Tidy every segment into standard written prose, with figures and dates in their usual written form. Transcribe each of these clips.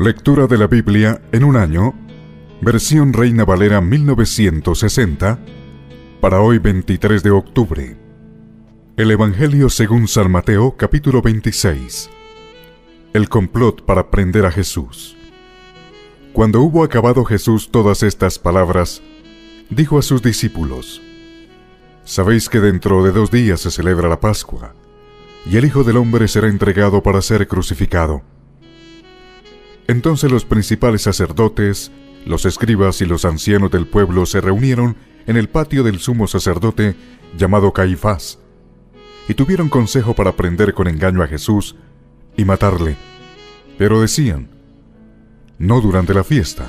Lectura de la Biblia en un año, versión Reina Valera 1960, para hoy 23 de octubre. El Evangelio según San Mateo, capítulo 26. El complot para prender a Jesús. Cuando hubo acabado Jesús todas estas palabras, dijo a sus discípulos: Sabéis que dentro de 2 días se celebra la Pascua, y el Hijo del Hombre será entregado para ser crucificado. Entonces los principales sacerdotes, los escribas y los ancianos del pueblo se reunieron en el patio del sumo sacerdote llamado Caifás, y tuvieron consejo para prender con engaño a Jesús y matarle. Pero decían: no durante la fiesta,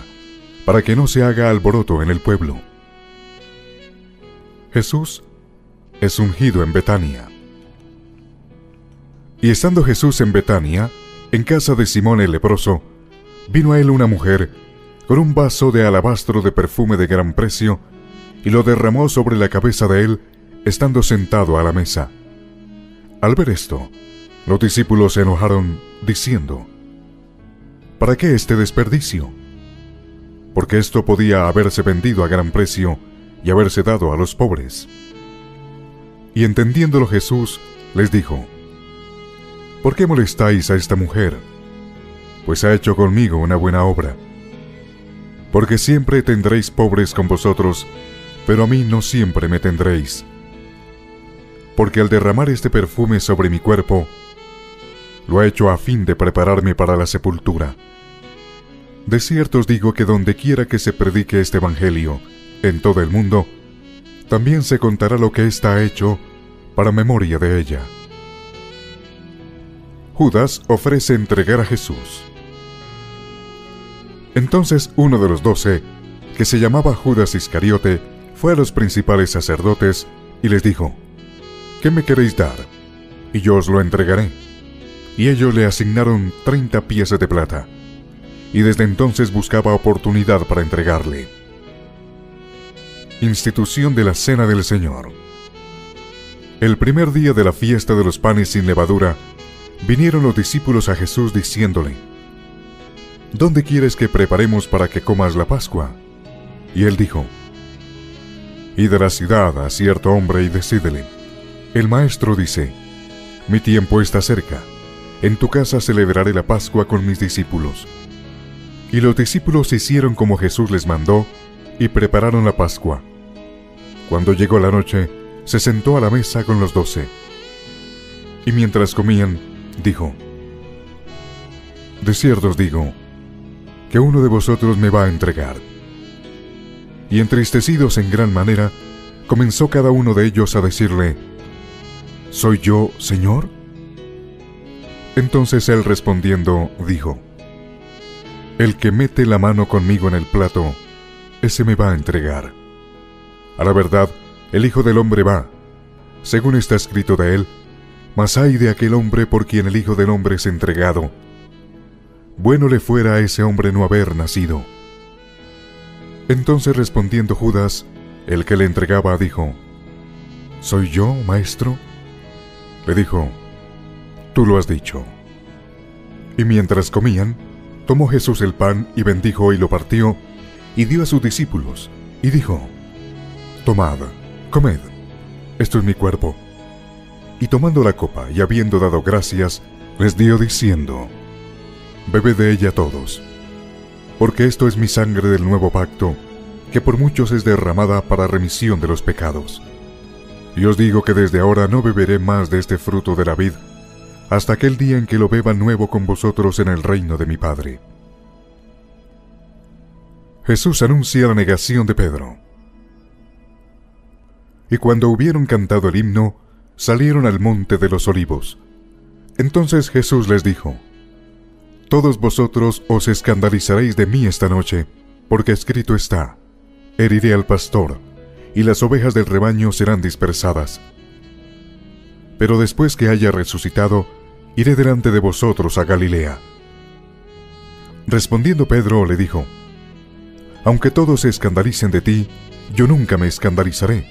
para que no se haga alboroto en el pueblo. Jesús es ungido en Betania. Y estando Jesús en Betania, en casa de Simón el leproso, vino a él una mujer con un vaso de alabastro de perfume de gran precio, y lo derramó sobre la cabeza de él, estando sentado a la mesa. Al ver esto, los discípulos se enojaron, diciendo: ¿para qué este desperdicio? Porque esto podía haberse vendido a gran precio y haberse dado a los pobres. Y entendiéndolo Jesús, les dijo: ¿por qué molestáis a esta mujer? Pues ha hecho conmigo una buena obra. Porque siempre tendréis pobres con vosotros, pero a mí no siempre me tendréis. Porque al derramar este perfume sobre mi cuerpo, lo ha hecho a fin de prepararme para la sepultura. De cierto os digo que donde quiera que se predique este evangelio, en todo el mundo, también se contará lo que ésta ha hecho para memoria de ella. Judas ofrece entregar a Jesús. Entonces uno de los 12, que se llamaba Judas Iscariote, fue a los principales sacerdotes y les dijo: ¿qué me queréis dar? Y yo os lo entregaré. Y ellos le asignaron 30 piezas de plata, y desde entonces buscaba oportunidad para entregarle. Institución de la Cena del Señor. El primer día de la fiesta de los panes sin levadura, vinieron los discípulos a Jesús diciéndole: ¿dónde quieres que preparemos para que comas la Pascua? Y él dijo: id a la ciudad a cierto hombre y decídele: el maestro dice, mi tiempo está cerca, en tu casa celebraré la Pascua con mis discípulos. Y los discípulos hicieron como Jesús les mandó, y prepararon la Pascua. Cuando llegó la noche, se sentó a la mesa con los 12. Y mientras comían, dijo: de cierto os digo, que uno de vosotros me va a entregar. Y entristecidos en gran manera, comenzó cada uno de ellos a decirle: ¿soy yo, Señor? Entonces él respondiendo, dijo: el que mete la mano conmigo en el plato, ese me va a entregar. A la verdad, el Hijo del Hombre va, según está escrito de él, mas ay de aquel hombre por quien el Hijo del Hombre es entregado. Bueno le fuera a ese hombre no haber nacido. Entonces respondiendo Judas, el que le entregaba, dijo: ¿soy yo, maestro? Le dijo: tú lo has dicho. Y mientras comían, tomó Jesús el pan y bendijo y lo partió, y dio a sus discípulos, y dijo: tomad, comed, esto es mi cuerpo. Y tomando la copa y habiendo dado gracias, les dio diciendo: bebed de ella todos, porque esto es mi sangre del nuevo pacto, que por muchos es derramada para remisión de los pecados. Y os digo que desde ahora no beberé más de este fruto de la vid, hasta aquel día en que lo beba nuevo con vosotros en el reino de mi Padre. Jesús anuncia la negación de Pedro. Y cuando hubieron cantado el himno, salieron al monte de los olivos. Entonces Jesús les dijo: todos vosotros os escandalizaréis de mí esta noche, porque escrito está: heriré al pastor, y las ovejas del rebaño serán dispersadas. Pero después que haya resucitado, iré delante de vosotros a Galilea. Respondiendo Pedro le dijo: aunque todos se escandalicen de ti, yo nunca me escandalizaré.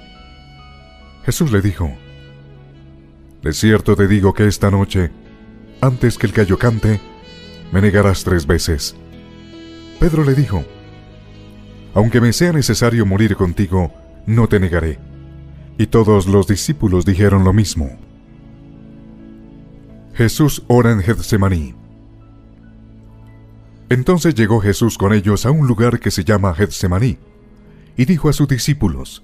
Jesús le dijo: de cierto te digo que esta noche, antes que el gallo cante, me negarás 3 veces. Pedro le dijo: «Aunque me sea necesario morir contigo, no te negaré». Y todos los discípulos dijeron lo mismo. Jesús ora en Getsemaní. Entonces llegó Jesús con ellos a un lugar que se llama Getsemaní, y dijo a sus discípulos: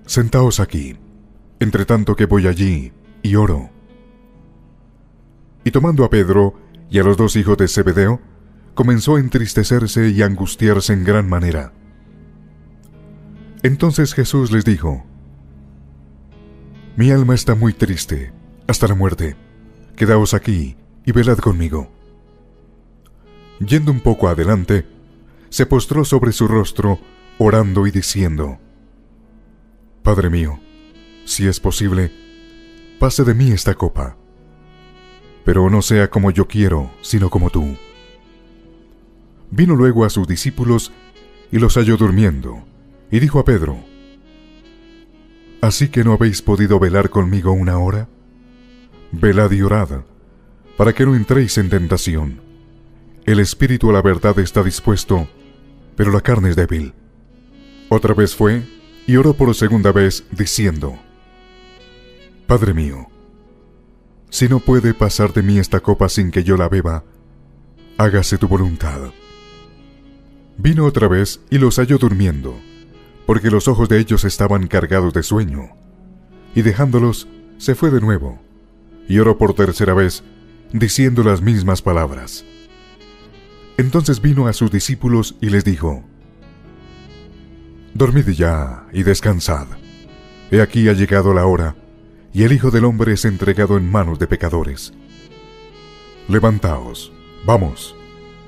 «Sentaos aquí, entre tanto que voy allí y oro». Y tomando a Pedro y a los dos hijos de Zebedeo, comenzó a entristecerse y a angustiarse en gran manera. Entonces Jesús les dijo: «Mi alma está muy triste, hasta la muerte. Quedaos aquí y velad conmigo». Yendo un poco adelante, se postró sobre su rostro, orando y diciendo: «Padre mío, si es posible, pase de mí esta copa. Pero no sea como yo quiero, sino como tú». Vino luego a sus discípulos y los halló durmiendo, y dijo a Pedro: «¿Así que no habéis podido velar conmigo una hora? Velad y orad, para que no entréis en tentación. El espíritu a la verdad está dispuesto, pero la carne es débil». Otra vez fue y oró por segunda vez, diciendo: «Padre mío, si no puede pasar de mí esta copa sin que yo la beba, hágase tu voluntad». Vino otra vez y los halló durmiendo, porque los ojos de ellos estaban cargados de sueño. Y dejándolos, se fue de nuevo, y oró por tercera vez, diciendo las mismas palabras. Entonces vino a sus discípulos y les dijo: «Dormid ya y descansad. He aquí ha llegado la hora, y el Hijo del Hombre es entregado en manos de pecadores. Levantaos, vamos,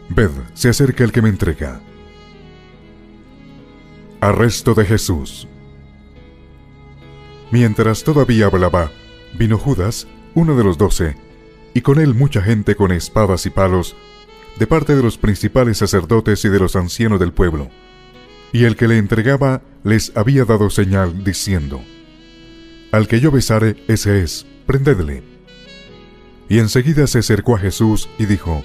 ved, se acerca el que me entrega». Arresto de Jesús. Mientras todavía hablaba, vino Judas, uno de los 12, y con él mucha gente con espadas y palos, de parte de los principales sacerdotes y de los ancianos del pueblo. Y el que le entregaba les había dado señal, diciendo: «Al que yo besare, ese es, prendedle». Y enseguida se acercó a Jesús y dijo: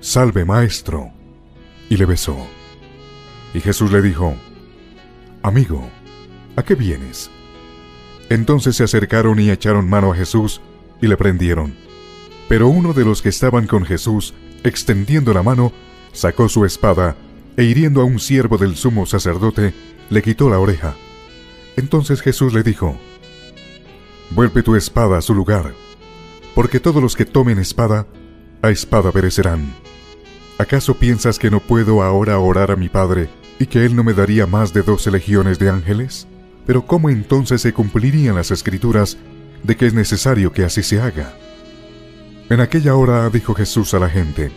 «Salve, maestro», y le besó. Y Jesús le dijo: «Amigo, ¿a qué vienes?». Entonces se acercaron y echaron mano a Jesús y le prendieron. Pero uno de los que estaban con Jesús, extendiendo la mano, sacó su espada e hiriendo a un siervo del sumo sacerdote, le quitó la oreja. Entonces Jesús le dijo: «Vuelve tu espada a su lugar, porque todos los que tomen espada, a espada perecerán. ¿Acaso piensas que no puedo ahora orar a mi Padre, y que Él no me daría más de 12 legiones de ángeles? Pero ¿cómo entonces se cumplirían las Escrituras de que es necesario que así se haga?». En aquella hora dijo Jesús a la gente: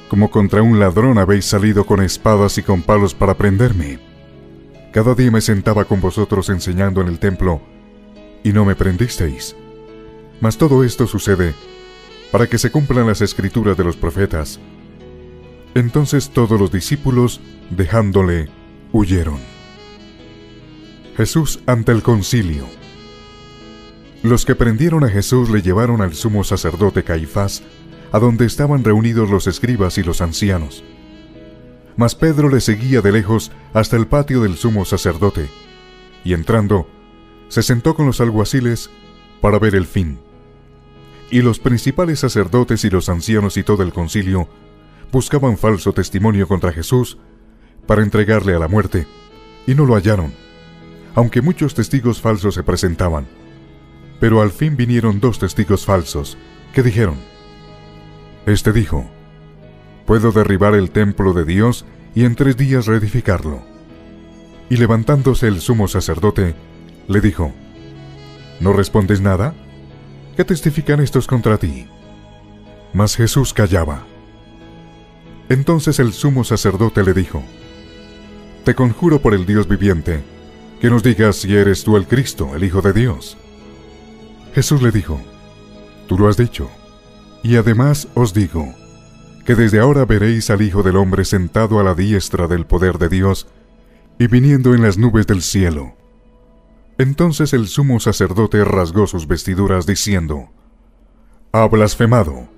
«Como contra un ladrón habéis salido con espadas y con palos para prenderme. Cada día me sentaba con vosotros enseñando en el templo, y no me prendisteis. Mas todo esto sucede para que se cumplan las Escrituras de los profetas». Entonces todos los discípulos, dejándole, huyeron. Jesús ante el concilio. Los que prendieron a Jesús le llevaron al sumo sacerdote Caifás, a donde estaban reunidos los escribas y los ancianos. Mas Pedro le seguía de lejos hasta el patio del sumo sacerdote, y entrando, se sentó con los alguaciles para ver el fin. Y los principales sacerdotes y los ancianos y todo el concilio buscaban falso testimonio contra Jesús para entregarle a la muerte, y no lo hallaron, aunque muchos testigos falsos se presentaban. Pero al fin vinieron 2 testigos falsos, que dijeron: «Este dijo: puedo derribar el templo de Dios y en 3 días reedificarlo». Y levantándose el sumo sacerdote, le dijo: «¿No respondes nada? ¿Qué testifican estos contra ti?». Mas Jesús callaba. Entonces el sumo sacerdote le dijo: «Te conjuro por el Dios viviente, que nos digas si eres tú el Cristo, el Hijo de Dios». Jesús le dijo: «Tú lo has dicho, y además os digo, que desde ahora veréis al Hijo del Hombre sentado a la diestra del poder de Dios, y viniendo en las nubes del cielo». Entonces el sumo sacerdote rasgó sus vestiduras, diciendo: «Ha blasfemado.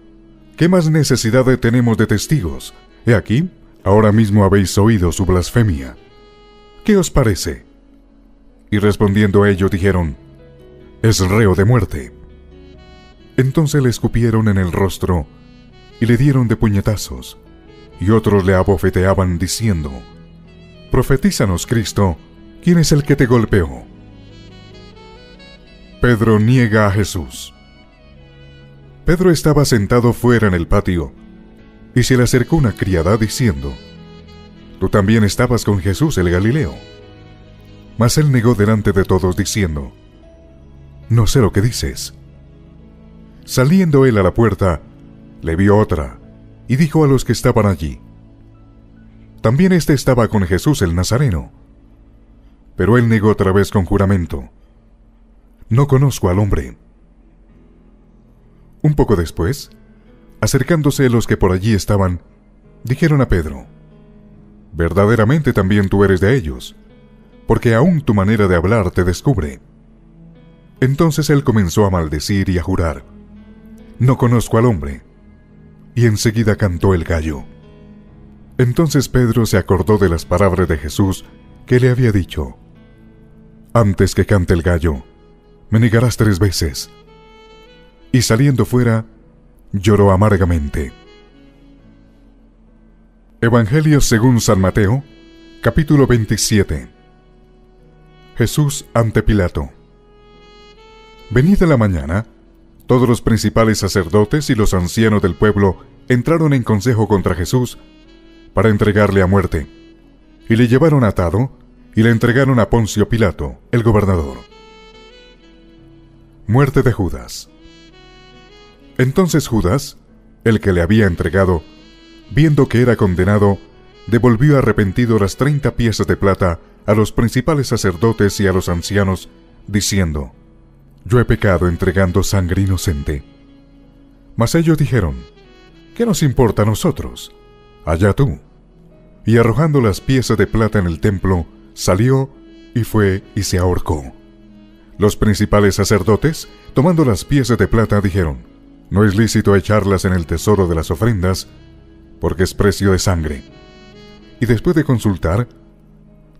¿Qué más necesidad tenemos de testigos? He aquí, ahora mismo habéis oído su blasfemia. ¿Qué os parece? Y respondiendo ellos dijeron: es reo de muerte. Entonces le escupieron en el rostro y le dieron de puñetazos, y otros le abofeteaban diciendo: profetízanos, Cristo, ¿quién es el que te golpeó? Pedro niega a Jesús. Pedro estaba sentado fuera en el patio, y se le acercó una criada diciendo: tú también estabas con Jesús el Galileo. Mas él negó delante de todos diciendo: no sé lo que dices. Saliendo él a la puerta, le vio otra, y dijo a los que estaban allí: también éste estaba con Jesús el Nazareno. Pero él negó otra vez con juramento: no conozco al hombre. Un poco después, acercándose los que por allí estaban, dijeron a Pedro: verdaderamente también tú eres de ellos, porque aún tu manera de hablar te descubre. Entonces él comenzó a maldecir y a jurar: no conozco al hombre. Y enseguida cantó el gallo. Entonces Pedro se acordó de las palabras de Jesús que le había dicho: antes que cante el gallo, me negarás 3 veces. Y saliendo fuera, lloró amargamente. Evangelio según San Mateo, capítulo 27. Jesús ante Pilato. Venida la mañana, todos los principales sacerdotes y los ancianos del pueblo entraron en consejo contra Jesús para entregarle a muerte, y le llevaron atado y le entregaron a Poncio Pilato, el gobernador. Muerte de Judas. Entonces Judas, el que le había entregado, viendo que era condenado, devolvió arrepentido las 30 piezas de plata a los principales sacerdotes y a los ancianos, diciendo: yo he pecado entregando sangre inocente. Mas ellos dijeron: ¿qué nos importa a nosotros? Allá tú. Y arrojando las piezas de plata en el templo, salió y fue y se ahorcó. Los principales sacerdotes, tomando las piezas de plata, dijeron: no es lícito echarlas en el tesoro de las ofrendas, porque es precio de sangre. Y después de consultar,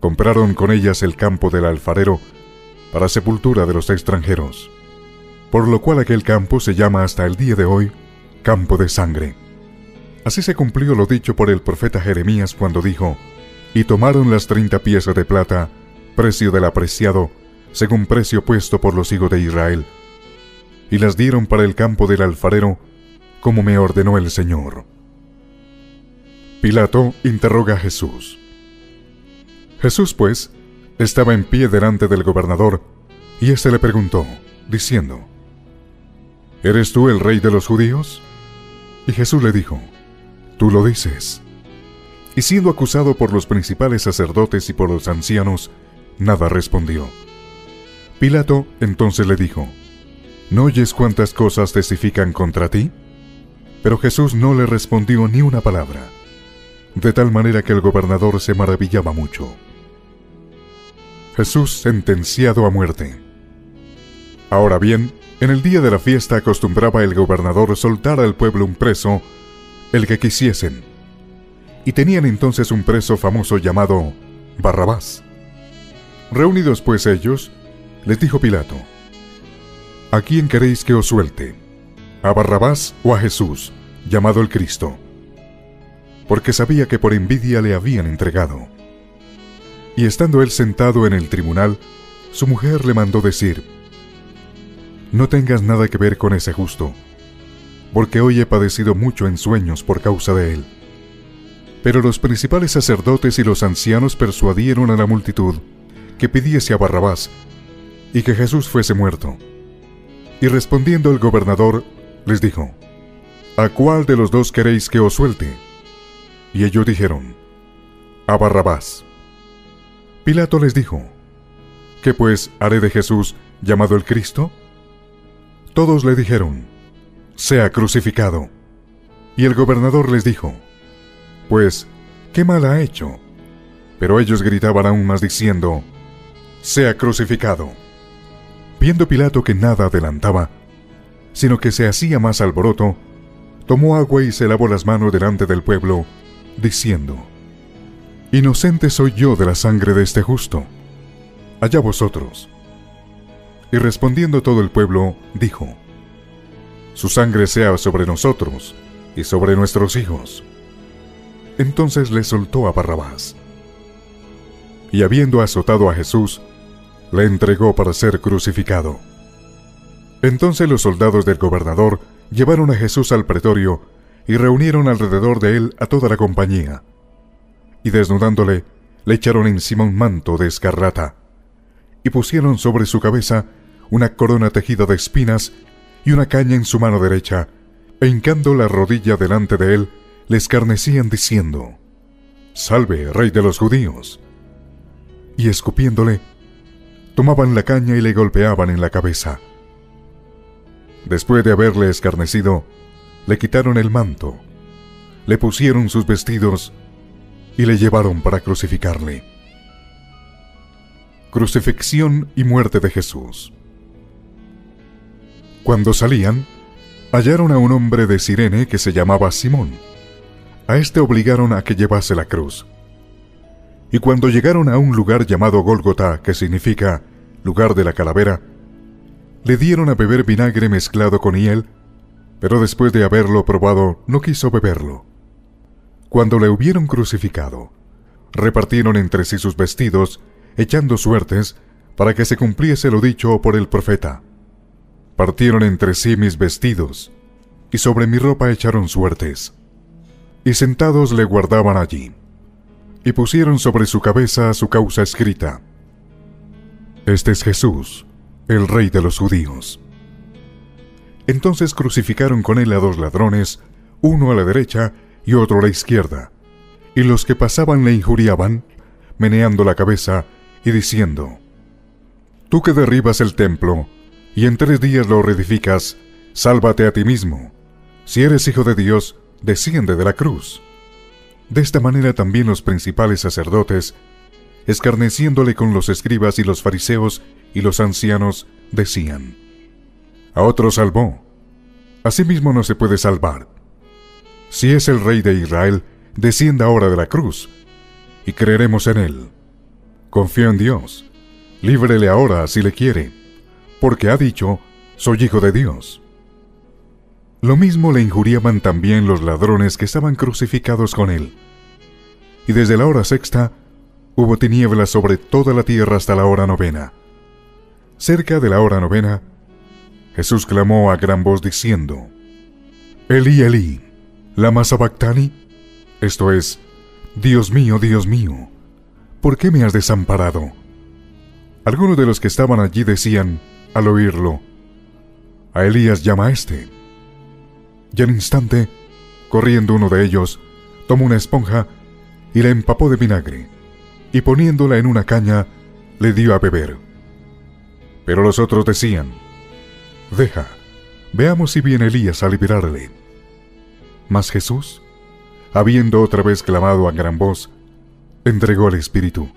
compraron con ellas el campo del alfarero para sepultura de los extranjeros, por lo cual aquel campo se llama hasta el día de hoy campo de sangre. Así se cumplió lo dicho por el profeta Jeremías cuando dijo: y tomaron las 30 piezas de plata, precio del apreciado, según precio puesto por los hijos de Israel, y las dieron para el campo del alfarero, como me ordenó el Señor. Pilato interroga a Jesús. Jesús, pues, estaba en pie delante del gobernador, y éste le preguntó, diciendo: ¿eres tú el rey de los judíos? Y Jesús le dijo: tú lo dices. Y siendo acusado por los principales sacerdotes y por los ancianos, nada respondió. Pilato entonces le dijo: ¿no oyes cuántas cosas testifican contra ti? Pero Jesús no le respondió ni una palabra, de tal manera que el gobernador se maravillaba mucho. Jesús sentenciado a muerte. Ahora bien, en el día de la fiesta acostumbraba el gobernador soltar al pueblo un preso, el que quisiesen. Y tenían entonces un preso famoso llamado Barrabás. Reunidos pues ellos, les dijo Pilato: ¿a quién queréis que os suelte? ¿A Barrabás o a Jesús, llamado el Cristo? Porque sabía que por envidia le habían entregado. Y estando él sentado en el tribunal, su mujer le mandó decir: no tengas nada que ver con ese justo, porque hoy he padecido mucho en sueños por causa de él. Pero los principales sacerdotes y los ancianos persuadieron a la multitud que pidiese a Barrabás y que Jesús fuese muerto. Y respondiendo el gobernador, les dijo: ¿a cuál de los dos queréis que os suelte? Y ellos dijeron: a Barrabás. Pilato les dijo: ¿qué pues haré de Jesús, llamado el Cristo? Todos le dijeron: sea crucificado. Y el gobernador les dijo: pues, ¿qué mal ha hecho? Pero ellos gritaban aún más diciendo: sea crucificado. Viendo Pilato que nada adelantaba, sino que se hacía más alboroto, tomó agua y se lavó las manos delante del pueblo, diciendo: «Inocente soy yo de la sangre de este justo. Allá vosotros». Y respondiendo todo el pueblo, dijo: «Su sangre sea sobre nosotros y sobre nuestros hijos». Entonces le soltó a Barrabás. Y habiendo azotado a Jesús, le entregó para ser crucificado. Entonces los soldados del gobernador llevaron a Jesús al pretorio y reunieron alrededor de él a toda la compañía. Y desnudándole, le echaron encima un manto de escarlata, y pusieron sobre su cabeza una corona tejida de espinas y una caña en su mano derecha, e hincando la rodilla delante de él, le escarnecían diciendo: «Salve, Rey de los judíos». Y escupiéndole, tomaban la caña y le golpeaban en la cabeza. Después de haberle escarnecido, le quitaron el manto, le pusieron sus vestidos y le llevaron para crucificarle. Crucifixión y muerte de Jesús. Cuando salían, hallaron a un hombre de Cirene que se llamaba Simón. A este obligaron a que llevase la cruz. Y cuando llegaron a un lugar llamado Gólgota, que significa lugar de la calavera, le dieron a beber vinagre mezclado con hiel, pero después de haberlo probado no quiso beberlo. Cuando le hubieron crucificado, repartieron entre sí sus vestidos, echando suertes para que se cumpliese lo dicho por el profeta: «Partieron entre sí mis vestidos, y sobre mi ropa echaron suertes». Y sentados le guardaban allí, y pusieron sobre su cabeza su causa escrita: «Este es Jesús, el Rey de los judíos». Entonces crucificaron con él a 2 ladrones, uno a la derecha y otro a la izquierda, y los que pasaban le injuriaban, meneando la cabeza y diciendo: «Tú que derribas el templo, y en 3 días lo reedificas, sálvate a ti mismo. Si eres hijo de Dios, desciende de la cruz». De esta manera también los principales sacerdotes, escarneciéndole con los escribas y los fariseos y los ancianos, decían: «A otro salvó, a sí mismo no se puede salvar. Si es el Rey de Israel, descienda ahora de la cruz, y creeremos en él. Confío en Dios, líbrele ahora si le quiere, porque ha dicho: soy hijo de Dios». Lo mismo le injuriaban también los ladrones que estaban crucificados con él. Y desde la hora 6 hubo tinieblas sobre toda la tierra hasta la hora 9. Cerca de la hora 9, Jesús clamó a gran voz diciendo: «Elí, Elí, lama sabactani», esto es: Dios mío, ¿por qué me has desamparado? Algunos de los que estaban allí decían, al oírlo: «A Elías llama a este». Y al instante, corriendo uno de ellos, tomó una esponja y la empapó de vinagre, y poniéndola en una caña, le dio a beber. Pero los otros decían: «Deja, veamos si viene Elías a liberarle». Mas Jesús, habiendo otra vez clamado a gran voz, entregó el Espíritu.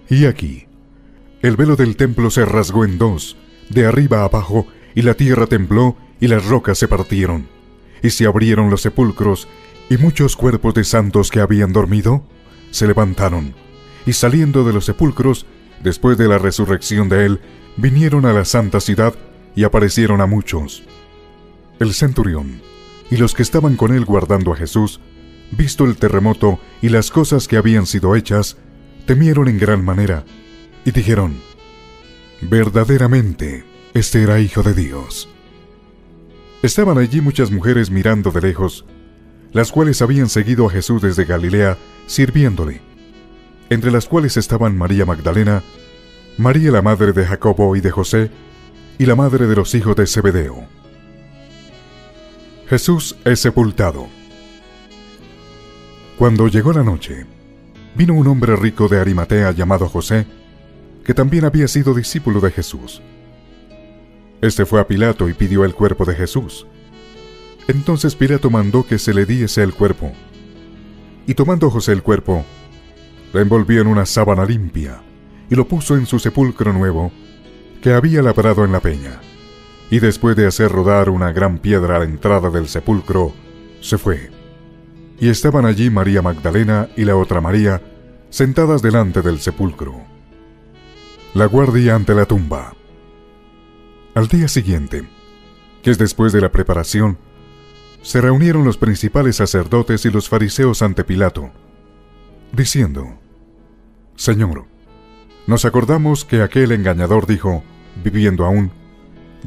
Y aquí, el velo del templo se rasgó en 2, de arriba a abajo, y la tierra tembló, y las rocas se partieron, y se abrieron los sepulcros, y muchos cuerpos de santos que habían dormido se levantaron, y saliendo de los sepulcros, después de la resurrección de él, vinieron a la santa ciudad y aparecieron a muchos. El centurión y los que estaban con él guardando a Jesús, visto el terremoto y las cosas que habían sido hechas, temieron en gran manera, y dijeron: «Verdaderamente, este era hijo de Dios». Estaban allí muchas mujeres mirando de lejos, las cuales habían seguido a Jesús desde Galilea, sirviéndole, entre las cuales estaban María Magdalena, María la madre de Jacobo y de José, y la madre de los hijos de Zebedeo. Jesús es sepultado. Cuando llegó la noche, vino un hombre rico de Arimatea llamado José, que también había sido discípulo de Jesús. Este fue a Pilato y pidió el cuerpo de Jesús. Entonces Pilato mandó que se le diese el cuerpo. Y tomando José el cuerpo, lo envolvió en una sábana limpia y lo puso en su sepulcro nuevo, que había labrado en la peña. Y después de hacer rodar una gran piedra a la entrada del sepulcro, se fue. y estaban allí María Magdalena y la otra María, sentadas delante del sepulcro. La guardia ante la tumba. Al día siguiente, que es después de la preparación, se reunieron los principales sacerdotes y los fariseos ante Pilato, diciendo: Señor, nos acordamos que aquel engañador dijo, viviendo aún,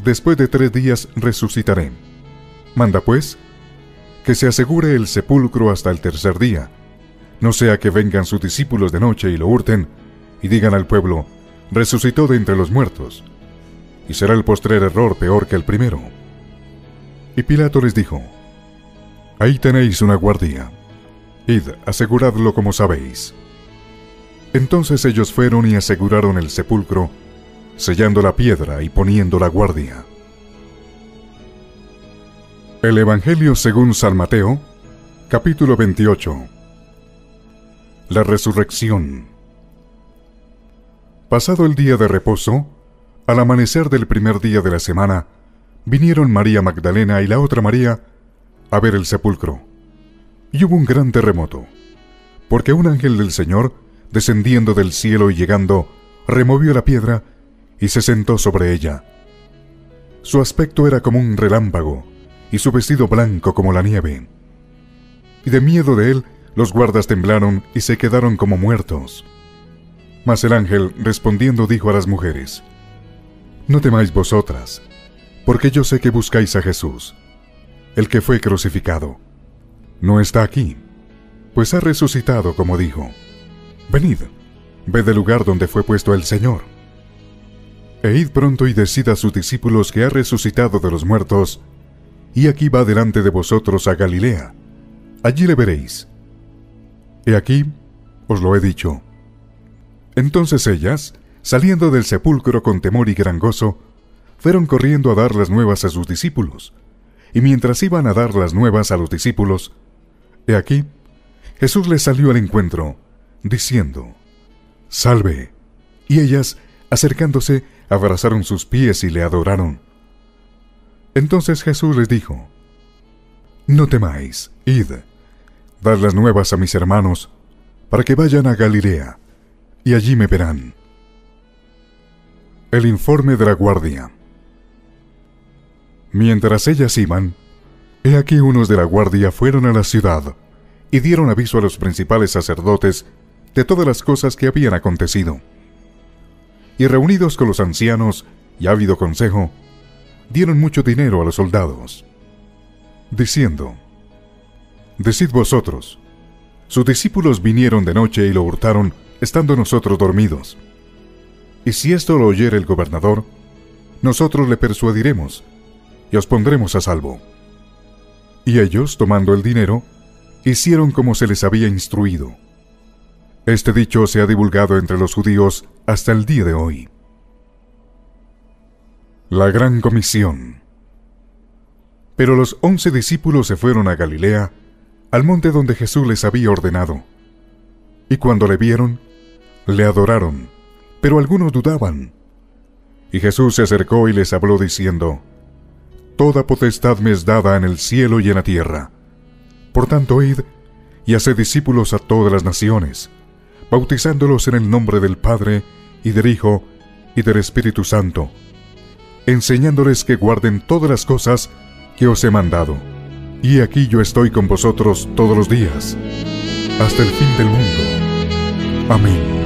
después de 3 días resucitaré. Manda pues que se asegure el sepulcro hasta el 3er día, no sea que vengan sus discípulos de noche y lo hurten, y digan al pueblo: resucitó de entre los muertos, y será el postrer error peor que el primero. Y Pilato les dijo: ahí tenéis una guardia, id, aseguradlo como sabéis. Entonces ellos fueron y aseguraron el sepulcro, sellando la piedra y poniendo la guardia. El Evangelio según San Mateo, capítulo 28. La resurrección. Pasado el día de reposo, al amanecer del primer día de la semana, vinieron María Magdalena y la otra María a ver el sepulcro. Y hubo un gran terremoto, porque un ángel del Señor, descendiendo del cielo y llegando, removió la piedra y se sentó sobre ella. Su aspecto era como un relámpago, y su vestido blanco como la nieve. Y de miedo de él, los guardas temblaron y se quedaron como muertos. Mas el ángel, respondiendo, dijo a las mujeres: no temáis vosotras, porque yo sé que buscáis a Jesús, el que fue crucificado. No está aquí, pues ha resucitado como dijo. Venid, ved el lugar donde fue puesto el Señor. E id pronto y decid a sus discípulos que ha resucitado de los muertos, y aquí va delante de vosotros a Galilea. Allí le veréis. He aquí, os lo he dicho. Entonces ellas, saliendo del sepulcro con temor y gran gozo, fueron corriendo a dar las nuevas a sus discípulos. Y mientras iban a dar las nuevas a los discípulos, he aquí, Jesús les salió al encuentro, diciendo: Salve. Y ellas, acercándose, abrazaron sus pies y le adoraron. Entonces Jesús les dijo: no temáis, id, dad las nuevas a mis hermanos, para que vayan a Galilea, y allí me verán. El informe de la guardia. Mientras ellas iban, he aquí unos de la guardia fueron a la ciudad, y dieron aviso a los principales sacerdotes de todas las cosas que habían acontecido. Y reunidos con los ancianos, y habido consejo, dieron mucho dinero a los soldados, diciendo: decid vosotros, sus discípulos vinieron de noche y lo hurtaron, estando nosotros dormidos. Y si esto lo oyere el gobernador, nosotros le persuadiremos, y os pondremos a salvo. Y ellos, tomando el dinero, hicieron como se les había instruido. Este dicho se ha divulgado entre los judíos hasta el día de hoy. La Gran Comisión. Pero los 11 discípulos se fueron a Galilea, al monte donde Jesús les había ordenado. Y cuando le vieron, le adoraron, pero algunos dudaban. Y Jesús se acercó y les habló diciendo: toda potestad me es dada en el cielo y en la tierra. Por tanto, id y haced discípulos a todas las naciones, bautizándolos en el nombre del Padre, y del Hijo, y del Espíritu Santo, enseñándoles que guarden todas las cosas que os he mandado. Y aquí yo estoy con vosotros todos los días, hasta el fin del mundo. Amén.